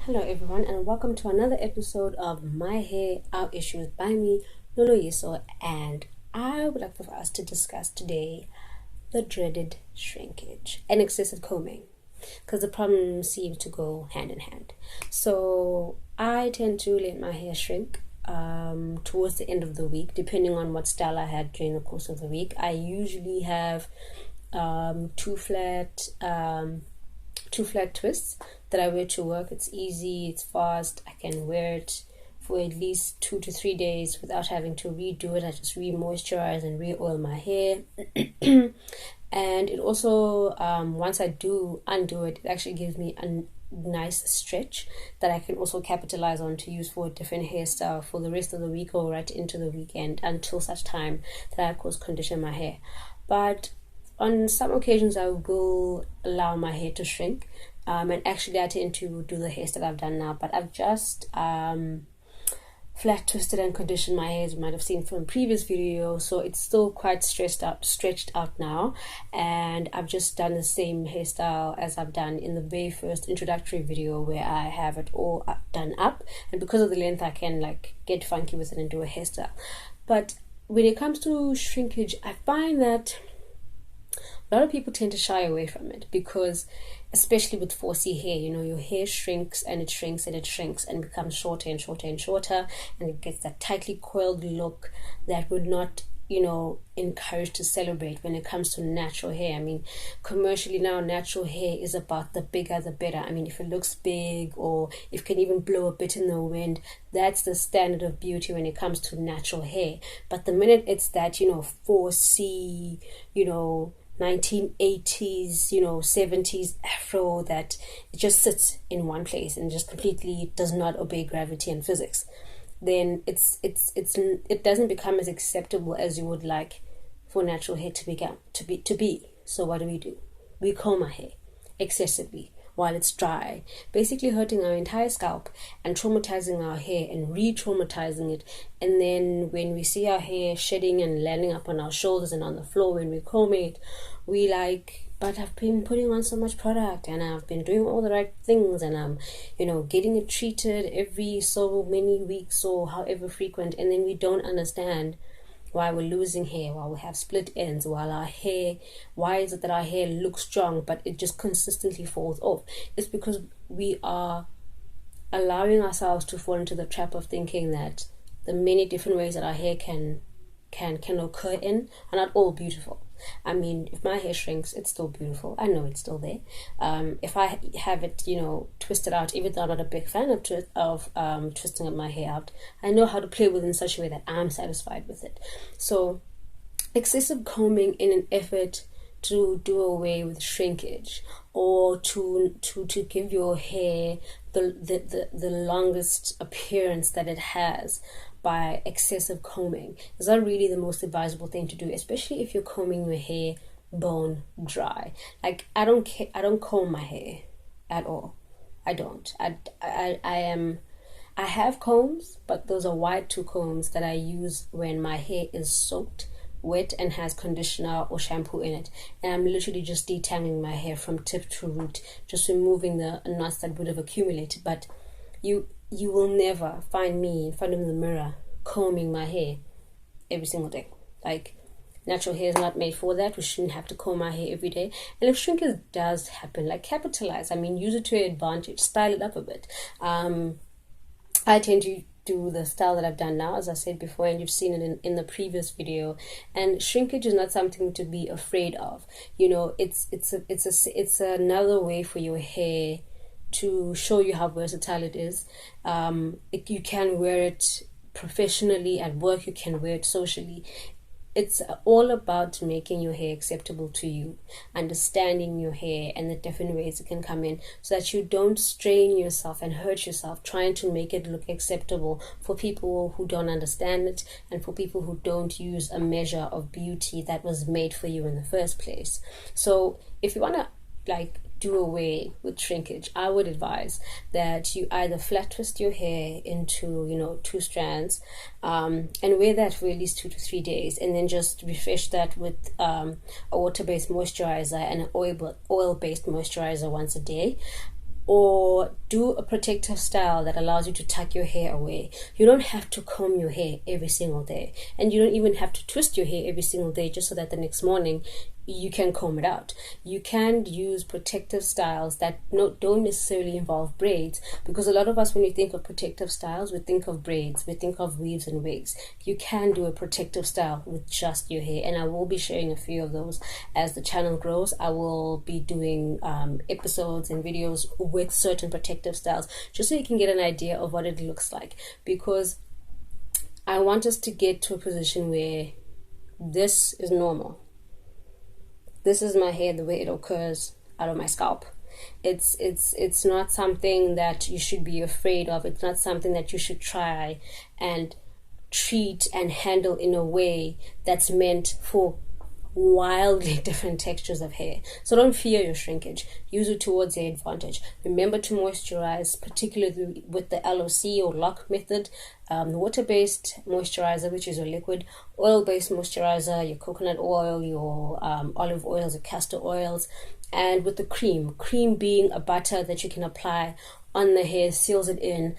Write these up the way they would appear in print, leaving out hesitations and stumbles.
Hello everyone and welcome to another episode of My Hair, Our Issues by me, Noloyiso, and I would like for us to discuss today the dreaded shrinkage and excessive combing because the problem seems to go hand in hand. So I tend to let my hair shrink towards the end of the week, depending on what style I had during the course of the week. I usually have two flat twists that I wear to work. It's easy, it's fast, I can wear it for at least 2 to 3 days without having to redo it. I just re-moisturize and re-oil my hair. And it also, once I do undo it, it actually gives me a nice stretch that I can also capitalize on to use for a different hairstyle for the rest of the week or right into the weekend until such time that I, of course, condition my hair. But on some occasions, I will allow my hair to shrink. And actually, I tend to do the hairstyle I've done now. But I've just flat twisted and conditioned my hair, as you might have seen from the previous video. So it's still quite stretched out now. And I've just done the same hairstyle as I've done in the very first introductory video where I have it all done up. And because of the length, I can get funky with it and do a hairstyle. But when it comes to shrinkage, I find that a lot of people tend to shy away from it because, especially with 4C hair, your hair shrinks and it shrinks and it shrinks and becomes shorter and shorter and shorter, and it gets that tightly coiled look that would not encourage to celebrate when it comes to natural hair. I mean, commercially now, natural hair is about the bigger the better. I mean, if it looks big or if it can even blow a bit in the wind, that's the standard of beauty when it comes to natural hair. But the minute it's that 4C 1980s 70s afro that it just sits in one place and just completely does not obey gravity and physics, then it doesn't become as acceptable as you would like for natural hair to be. So what do? We comb our hair excessively while it's dry, basically hurting our entire scalp and traumatizing our hair and re-traumatizing it. And then when we see our hair shedding and landing up on our shoulders and on the floor when we comb it, we but I've been putting on so much product and I've been doing all the right things and I'm getting it treated every so many weeks or however frequent, and then we don't understand why we're losing hair, why we have split ends, why is it that our hair looks strong but it just consistently falls off? It's because we are allowing ourselves to fall into the trap of thinking that the many different ways that our hair can occur in are not all beautiful. I mean, if my hair shrinks, it's still beautiful. I know it's still there. If I have it, twisted out, even though I'm not a big fan of twisting up my hair out, I know how to play with it in such a way that I'm satisfied with it. So, excessive combing in an effort to do away with shrinkage or to give your hair the longest appearance that it has by excessive combing is not really the most advisable thing to do, especially if you're combing your hair bone dry. I don't comb my hair at all. I don't. I have combs, but those are wide two combs that I use when my hair is soaked wet and has conditioner or shampoo in it, and I'm literally just detangling my hair from tip to root, just removing the knots that would have accumulated. But you will never find me in front of the mirror combing my hair every single day. Natural hair is not made for that. We shouldn't have to comb our hair every day. And if shrinkage does happen, capitalize. I mean, use it to your advantage, style it up a bit. I tend to do the style that I've done now, as I said before, and you've seen it in the previous video. And shrinkage is not something to be afraid of. It's another way for your hair to show you how versatile it is. You can wear it professionally at work, you can wear it socially. It's all about making your hair acceptable to you, understanding your hair and the different ways it can come in, so that you don't strain yourself and hurt yourself trying to make it look acceptable for people who don't understand it and for people who don't use a measure of beauty that was made for you in the first place. So if you want to do away with shrinkage, I would advise that you either flat twist your hair into two strands and wear that for at least 2 to 3 days, and then just refresh that with a water-based moisturizer and an oil-based moisturizer once a day. or do a protective style that allows you to tuck your hair away. You don't have to comb your hair every single day, and you don't even have to twist your hair every single day just so that the next morning you can comb it out. You can use protective styles that don't necessarily involve braids, because a lot of us, when we think of protective styles, we think of braids, we think of weaves and wigs. You can do a protective style with just your hair, and I will be sharing a few of those as the channel grows. I will be doing episodes and videos with certain protective styles, just so you can get an idea of what it looks like, because I want us to get to a position where this is normal. This is my hair the way it occurs out of my scalp. It's not something that you should be afraid of. It's not something that you should try and treat and handle in a way that's meant for wildly different textures of hair. So don't fear your shrinkage. Use it towards your advantage. Remember to moisturize, particularly with the LOC or lock method. Water-based moisturizer, which is your liquid, oil-based moisturizer, your coconut oil, your olive oils, your castor oils, and with the cream being a butter that you can apply on the hair, seals it in,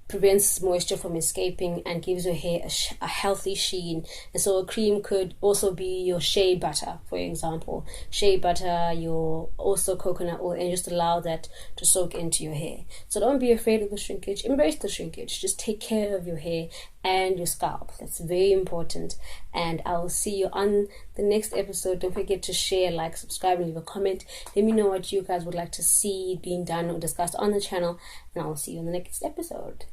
prevents moisture from escaping, and gives your hair a healthy sheen. And so a cream could also be your shea butter, for example. Shea butter, your also coconut oil, and just allow that to soak into your hair. So don't be afraid of the shrinkage. Embrace the shrinkage. Just take care of your hair and your scalp. That's very important. And I'll see you on the next episode. Don't forget to share, like, subscribe, and leave a comment. Let me know what you guys would like to see being done or discussed on the channel, and I'll see you on the next episode.